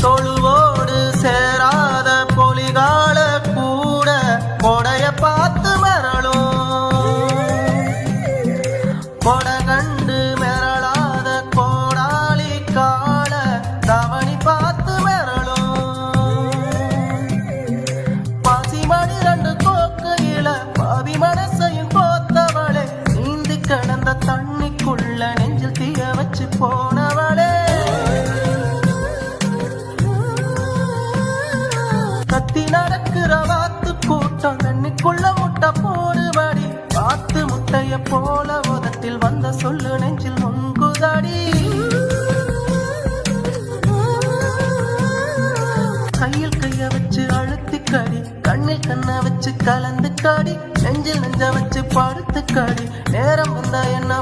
தொழுவோடு சேராத பொலிகால கூட கொடைய பார்த்து மரளும், கொடை கண்டு மிரளாத கோடாளி கால தவணி பார்த்து மரளும். பசிமணி ரெண்டு கோக்கையில பவி மனசையும் கோத்தவளே, நீந்தி கிடந்த தண்ணிக்குள்ள நெஞ்சில் தீய வச்சு போனவளே. கத்தி நடக்கிற வாத்து கூட்டம் தண்ணிக்குள்ள முட்டை போடுபடி, வாத்து முட்டைய போல உதட்டில் வந்த சொல்லு நெஞ்சில் நொங்குதடி. கையில் கைய வச்சு அழுத்தி கடி, கண்ணில் கண்ண வச்சு கலந்து காடி, நெஞ்சில் நெஞ்ச வச்சு படுத்து காடி. நேரம் வந்தா என்ன